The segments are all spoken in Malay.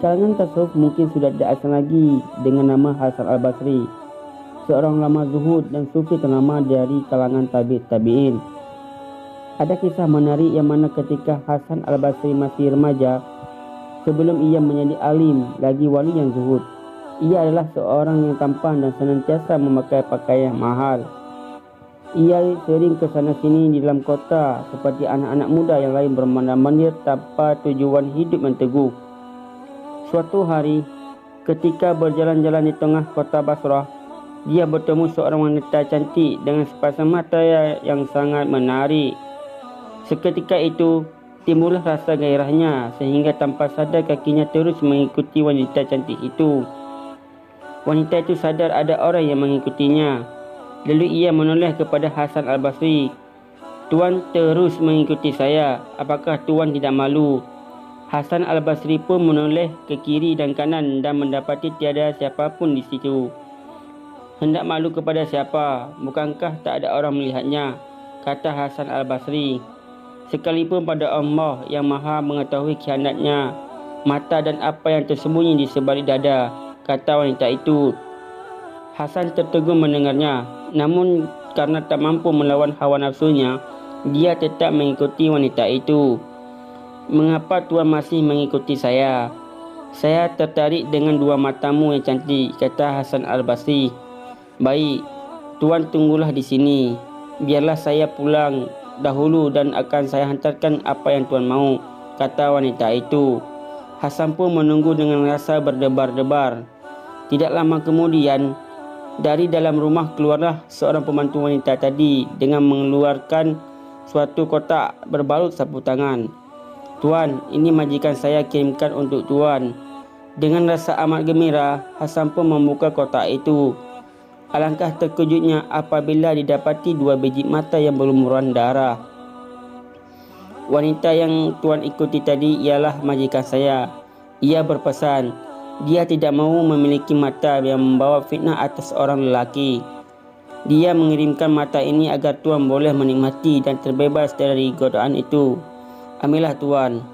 kalangan tasawuf mungkin sudah tidak asing lagi dengan nama Hasan al-Basri, seorang ulama zuhud dan sufi ternama dari kalangan tabi'in. Ada kisah menarik yang mana ketika Hasan al-Basri masih remaja, sebelum ia menjadi alim lagi wali yang zuhud, ia adalah seorang yang tampan dan senantiasa memakai pakaian mahal. Ia sering ke sana sini di dalam kota seperti anak-anak muda yang lain bermandar-mandir tanpa tujuan hidup yang teguh. Suatu hari, ketika berjalan-jalan di tengah kota Basrah, dia bertemu seorang wanita cantik dengan sepasang mata yang sangat menarik. Seketika itu, timbullah rasa gairahnya sehingga tanpa sadar kakinya terus mengikuti wanita cantik itu. Wanita itu sadar ada orang yang mengikutinya. Lalu ia menoleh kepada Hasan al-Basri. "Tuan terus mengikuti saya, apakah tuan tidak malu?" Hasan al-Basri pun menoleh ke kiri dan kanan dan mendapati tiada siapapun di situ. "Hendak malu kepada siapa? Bukankah tak ada orang melihatnya?" kata Hasan al-Basri. "Sekalipun pada Allah yang maha mengetahui khianatnya, mata dan apa yang tersembunyi di sebalik dada," kata wanita itu. Hasan tertegun mendengarnya, namun karena tak mampu melawan hawa nafsunya, dia tetap mengikuti wanita itu. "Mengapa tuan masih mengikuti saya?" "Saya tertarik dengan dua matamu yang cantik," kata Hasan al-Basri. "Baik, tuan tunggulah di sini. Biarlah saya pulang dahulu dan akan saya hantarkan apa yang tuan mahu," kata wanita itu. Hasan pun menunggu dengan rasa berdebar-debar. Tidak lama kemudian, dari dalam rumah keluarlah seorang pembantu wanita tadi dengan mengeluarkan suatu kotak berbalut sapu tangan. "Tuan, ini majikan saya kirimkan untuk tuan." Dengan rasa amat gembira, Hasan pun membuka kotak itu. Alangkah terkejutnya apabila didapati dua biji mata yang berlumuran darah. "Wanita yang tuan ikuti tadi ialah majikan saya. Ia berpesan, dia tidak mahu memiliki mata yang membawa fitnah atas orang lelaki. Dia mengirimkan mata ini agar tuan boleh menikmati dan terbebas dari godaan itu. Ambillah tuan."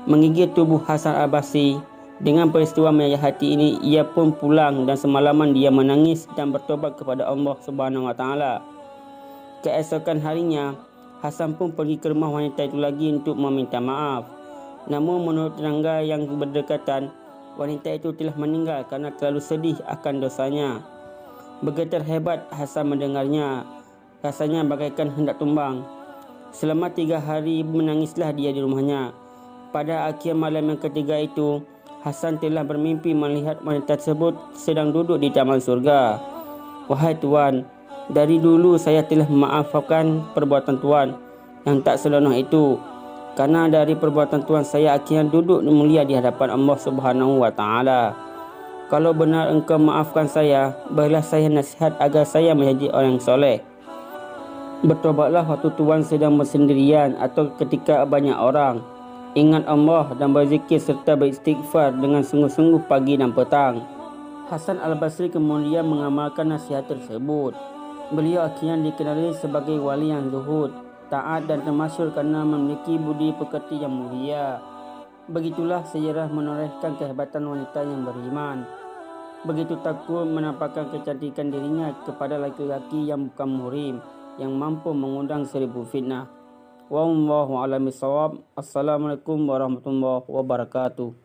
Menggigit tubuh Hasan al-Basri. Dengan peristiwa menyayat hati ini, ia pun pulang dan semalaman dia menangis dan bertobat kepada Allah Subhanahu Wa Taala. Keesokan harinya, Hasan pun pergi ke rumah wanita itu lagi untuk meminta maaf. Namun menurut tetangga yang berdekatan, wanita itu telah meninggal karena terlalu sedih akan dosanya. Bergetar hebat Hasan mendengarnya, rasanya bagaikan hendak tumbang. Selama 3 hari menangislah dia di rumahnya. Pada akhir malam yang ketiga itu, Hasan telah bermimpi melihat wanita tersebut sedang duduk di taman surga. "Wahai tuan, dari dulu saya telah memaafkan perbuatan tuan yang tak senonoh itu. Karena dari perbuatan tuan saya akhirnya duduk mulia di hadapan Allah Subhanahu Wa Taala. Kalau benar engkau maafkan saya, berilah saya nasihat agar saya menjadi orang yang soleh. Bertobatlah waktu tuan sedang bersendirian atau ketika banyak orang. Ingat Allah dan berzikir serta beristighfar dengan sungguh-sungguh pagi dan petang." Hasan al-Basri kemudian mengamalkan nasihat tersebut. Beliau akhirnya dikenali sebagai wali yang zuhud, taat dan termasyhur karena memiliki budi pekerti yang mulia. Begitulah sejarah menorehkan kehebatan wanita yang beriman. Begitu takut menampakkan kecantikan dirinya kepada laki-laki yang bukan muhrim, yang mampu mengundang 1000 fitnah. Wallahu a'lam bishawab. Assalamualaikum warahmatullahi wabarakatuh.